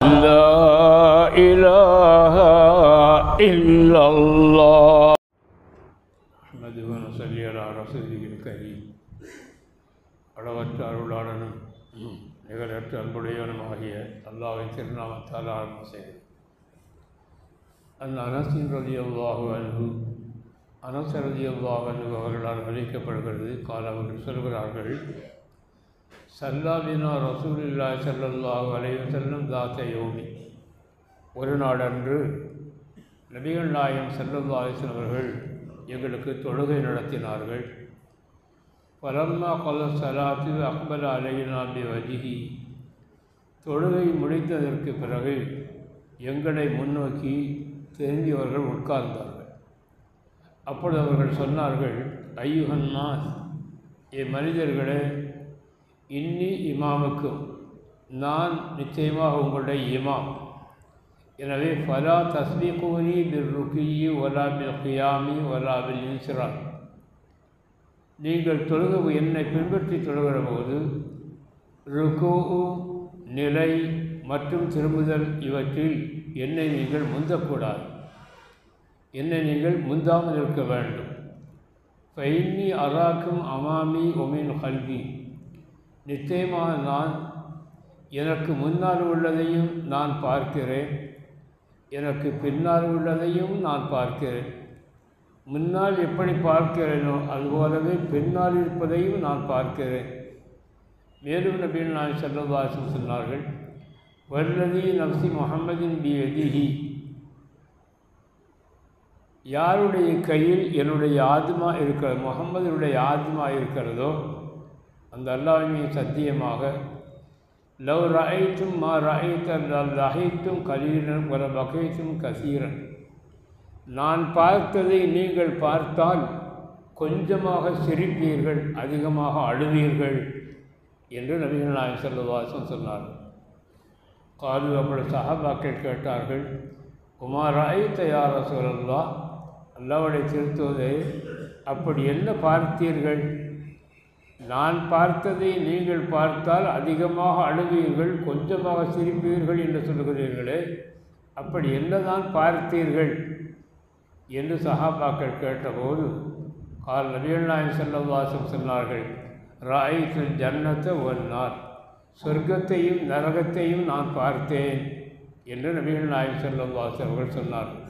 لا إله إلا الله أحمده ونصلي على رسوله الكريم அளவற்ற அருளாளனும் நிகழற்ற அன்புடையவனுமாகிய அல்லாஹ்வின் திருநாமத்தால் ஆரம்பம் செய்கிறேன். அனஸ் ரலியல்லாஹு அன்ஹு அனஸ் ரலியல்லாஹு அன்ஹு அவர்களால் அறிவிக்கப்படுகிறது. அவர்கள் சொல்கிறார்கள், ஸல்லா பினா ரசூலுல்லாஹி ஸல்லல்லாஹு அலைஹி வஸல்லம் தாத்த யௌமி, ஒரு நாளன்று நபிகள் நாயகம் ஸல்லல்லாஹு அலைஹி வஸல்லம் அவர்கள் எங்களுக்கு தொழுகை நடத்தினார்கள். ஃபலம்மா கல ஸலாத்து அக்பல அலைனா பிவஜ்ஹி, தொழுகை முடித்ததற்கு பிறகு எங்களை முன்னோக்கி திரும்பியவர்கள் உட்கார்ந்தார்கள். அப்பொழுது அவர்கள் சொன்னார்கள், ஐயுஹன்னாஸ், மனிதர்களே, இன்னி இமாமுக்கும், நான் நிச்சயமாக உங்களுடைய இமாம். எனவே ஃபலா தஸ்பீகூனி பில் ருக்கியி வலா பில் கியாமி வலா பில் இன்சிரான், நீங்கள் என்னை பின்பற்றி தொழுகிற போது ருக்கு, நிலை மற்றும் திரும்புதல் இவற்றில் என்னை நீங்கள் முந்தக்கூடாது, என்னை நீங்கள் முந்தாமல் இருக்க வேண்டும். ஃபைன்னி அராக்கும் அமாமி ஒமின் கல்வி, நிச்சயமாக நான் எனக்கு முன்னால் உள்ளதையும் நான் பார்க்கிறேன், எனக்கு பின்னால் உள்ளதையும் நான் பார்க்கிறேன். முன்னால் எப்படி பார்க்கிறேனோ அதுபோலவே பின்னால் இருப்பதையும் நான் பார்க்கிறேன். மேலும் நபிகள் நாயகம் ஸல்லல்லாஹு அலைஹி வஸல்லம் சொன்னார்கள், வல்லதி நஃப்ஸி முஹம்மதின் பியதிஹி, யாருடைய கையில் என்னுடைய ஆத்மா இருக்கிறது, முஹம்மதுடைய ஆத்மா இருக்கிறதோ அந்த அல்லாஹ்வின் சத்தியமாக, லவ் ரஅய்தும் மா ரஅய்த லஹிக்தும் கலீலன் வல பகைத்தும் கசீரன், நான் பார்த்ததை நீங்கள் பார்த்தால் கொஞ்சமாக சிரிப்பீர்கள், அதிகமாக அழுவீர்கள் என்று நபிகள் நாயகம் ஸல்லல்லாஹு அலைஹி வஸல்லம் சொன்னார்கள். காலு, அப்பொழுது சஹாபாக்கள் கேட்டார்கள், உமா ரஅய்த யா ரசூலல்லாஹ், அல்லாஹ்வுடைய திருத்தூதரே, அப்படி என்ன பார்த்தீர்கள்? நான் பார்த்ததை நீங்கள் பார்த்தால் அதிகமாக அழுவீர்கள், கொஞ்சமாக சிரிப்பீர்கள் என்று சொல்கிறீர்களே, அப்படி என்னதான் பார்த்தீர்கள் என்று சஹாபாக்கள் கேட்டபோது நபிகள் நாயகம் ஸல்லல்லாஹு அலைஹி வஸல்லம் சொன்னார்கள், ரஅய்துல் ஜன்னத வன்னார், சொர்க்கத்தையும் நரகத்தையும் நான் பார்த்தேன் என்று நபிகள் நாயகம் ஸல்லல்லாஹு அலைஹி வஸல்லம் சொன்னார்கள்.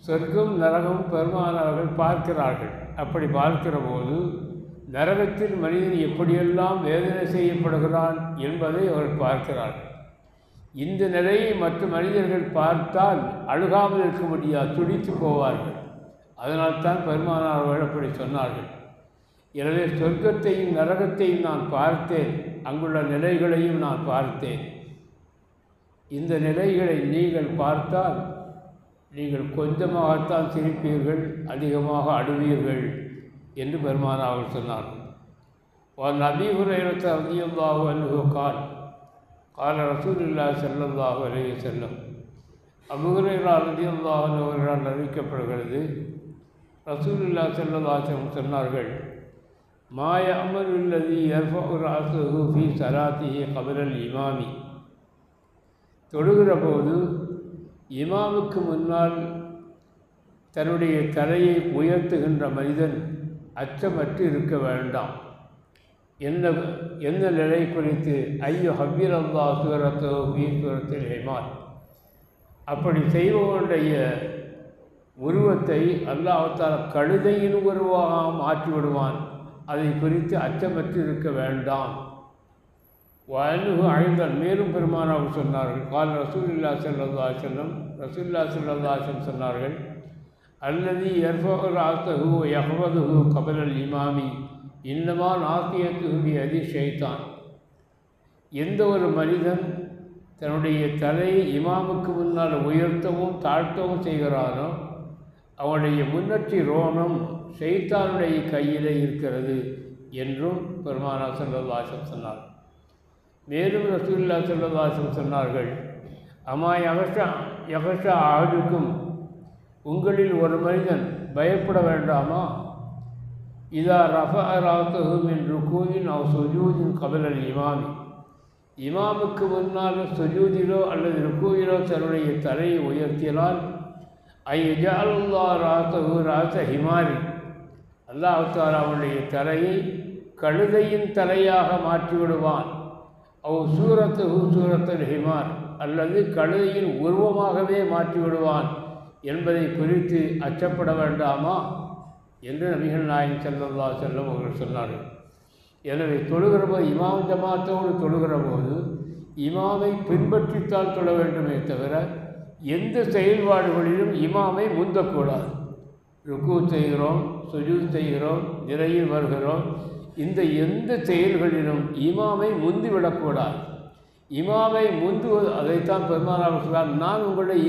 சொர்க்கம் நரகம் பெருமானார்கள் பார்க்கிறார்கள். அப்படி பார்க்கிற போது நரகத்தில் மனிதன் எப்படியெல்லாம் வேதனை செய்யப்படுகிறான் என்பதை அவர்கள் பார்க்கிறார்கள். இந்த நிலையை மற்ற மனிதர்கள் பார்த்தால் அழுகாமல் இருக்க முடியாது, துடித்து போவார்கள். அதனால்தான் பெருமானார்கள் அப்படி சொன்னார்கள். எனவே சொர்க்கத்தையும் நரகத்தையும் நான் பார்த்தேன், அங்குள்ள நிலைகளையும் நான் பார்த்தேன். இந்த நிலைகளை நீங்கள் பார்த்தால் நீங்கள் கொஞ்சமாகத்தான் சிரிப்பீர்கள், அதிகமாக அழுவீர்கள் என்று பெருமானார்கள் சொன்னார்கள். அபீ ஹுரைரா ரலியல்லாஹு அன்ஹு கால ரசூலுல்லாஹி ஸல்லல்லாஹு அலைஹி வஸல்லம், அபூ ஹுரைரா ரலியல்லாஹு அன்ஹு அவர்களால் அறிவிக்கப்படுகிறது, ரசூலுல்லாஹி ஸல்லல்லாஹு அலைஹி வஸல்லம் சொன்னார்கள், மா யஅமலு அல்லதி யர்ஃபஉ ரஅஸஹு ஃபீ ஸலாத்திஹி கப்லல் இமாமி, தொழுகிற போது இமாமுக்கு முன்னால் தன்னுடைய தலையை உயர்த்துகின்ற மனிதன் அச்சமற்று இருக்க வேண்டாம். எந்த நிலை குறித்து? ஐயோ ஹப்பீர் அல்லாஹ் சூரத்தோ ஃபீ சூரத்தில் ஹிமார், அப்படி செய்பவனுடைய உருவத்தை அல்லாஹ் தஆலா கழுதையின் உருவாக மாற்றி விடுவான், அதை குறித்து அச்சமற்று இருக்க வேண்டாம். வஅன்ஹு ஐதன், மேலும் பெருமானார் சொன்னார்கள், கால் ரசூலுல்லாஹி ஸல்லல்லாஹு அலைஹி வஸல்லம், ரசூலுல்லாஹி ஸல்லல்லாஹு அலைஹி வஸல்லம் சொன்னார்கள், அல்லதி யர்ஃபஉ ரஅஸஹு வ யஹ்ஃபதுஹு கப்லல் இமாமி இன்னமா நாசியத்துஹு பியதி ஷைத்தான், எந்த ஒரு மனிதன் தன்னுடைய தலையை இமாமுக்கு முன்னால் உயர்த்தவும் தாழ்த்தவும் செய்கிறானோ அவனுடைய முன்னற்றி ரோமம் ஷைத்தானுடைய கையிலே இருக்கிறது என்றும் பெருமானார் ஸல்லல்லாஹு அலைஹி வஸல்லம் சொன்னார். மேலும் ரசூலுல்லாஹி ஸல்லல்லாஹு அலைஹி வஸல்லம் சொன்னார்கள், அமா யகஷா அஹதுக்கும், உங்களில் ஒரு மனிதன் பயப்பட வேண்டாமா? இதா ரஃபஅ ரஅஸஹு மின் ருகூஇன் அவ் சுஜூதின் கப்லல் இமாமி, இமாமுக்கு முன்னால் சுஜூதிலோ அல்லது ருக்கூயிலோ தன்னுடைய தலையை உயர்த்தினால் ஐயஜாலுல்லா ராத்தஹு ராச ஹிமாரி, அல்லாஹ் தஆலா அவனுடைய தலையை கழுதையின் தலையாக மாற்றிவிடுவான். அவ் சூரத்துஹு சூரத்துல் ஹிமார், அல்லது கழுதையின் உருவமாகவே மாற்றிவிடுவான் என்பதை குறித்து அச்சப்பட வேண்டாமா என்று நபிகள் நாயகம் ஸல்லல்லாஹு அலைஹி வஸல்லம் அவர்கள் சொன்னார்கள். எனவே தொழுகிற போது இமாம் ஜமாத்தோடு தொழுகிற போது இமாமை பின்பற்றித்தான் தொழ வேண்டுமே தவிர எந்த செயல்பாடுகளிலும் இமாமை முந்தக்கூடாது. ருக்கு செய்கிறோம், சுஜூத் செய்கிறோம், நிலையில் வருகிறோம், இந்த எந்த செயல்களிலும் இமாமை முந்திவிடக்கூடாது. இமாமை முந்துவது, அதைத்தான் பெருமானார் சொன்னார், நான் உங்களுடைய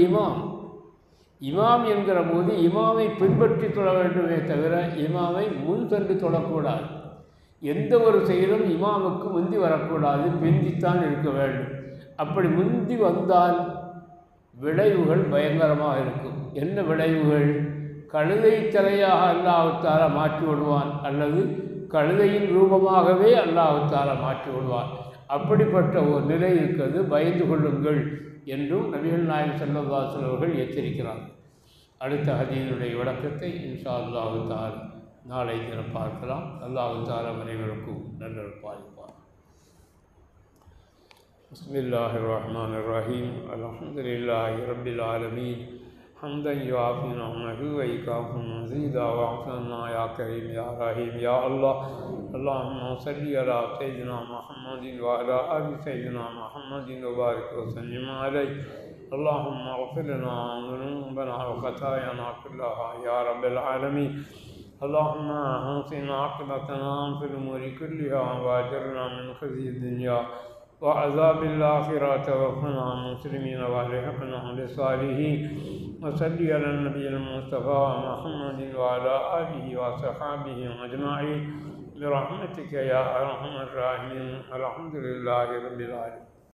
இமாம் என்கிற போது இமாமை பின்பற்றி தொழ வேண்டுமே தவிர இமாமை முன் சென்று தொழக்கூடாது. எந்த ஒரு செயலும் இமாமுக்கு முந்தி வரக்கூடாது, பிந்தித்தான் இருக்க வேண்டும். அப்படி முந்தி வந்தால் விளைவுகள் பயங்கரமாக இருக்கும். என்ன விளைவுகள்? கழுதை தலையாக அல்லாஹ் தஆலா மாற்றி விடுவான், அல்லது கழுதையின் ரூபமாகவே அல்லாஹ் தஆலா மாற்றி விடுவான். அப்படிப்பட்ட ஒரு நிலை இருக்கிறது, பயந்து கொள்ளுங்கள் என்றும் நபிகள் நாயகம் ஸல்லல்லாஹு அலைஹி வஸல்லம் அவர்கள் எச்சரிக்கிறார்கள். அடுத்த ஹதீஸுடைய விளக்கத்தை இன்ஷா அல்லாஹ் தஆலா நாளை தினம் பார்க்கலாம். அல்லாஹ் தஆலா அனைவருக்கும் நல்லருள் பாலிப்பார். பிஸ்மில்லாஹிர் ரஹ்மானிர் ரஹீம். அல்ஹம்துலில்லாஹி ரப்பில் ஆலமீன். ஹம்தன் யுஆஃபி நிஅமஹு வ யுகாஃபி மஸீதா வஅஃபனா யா கரீம் யா ரஹீம் யா அல்லாஹ். அல்லாஹும்ம ஸல்லி அலா சய்யிதினா முஹம்மதின் வ அலா ஆலி சய்யிதினா முஹம்மதின் வ பாரிக் வ சல்லிம் அலைஹி. اللهم اغفر لنا ذنوبنا وخطايانا كلها يا رب العالمين. اللهم احسن عاقبتنا في الامور كلها واجرنا من خزي الدنيا وعذاب الاخره توفنا مسلمين والحقنا بالصالحين. وصل على النبي المصطفى محمد وعلى اله وصحبه اجمعين برحمتك يا ارحم الراحمين. الحمد لله رب العالمين.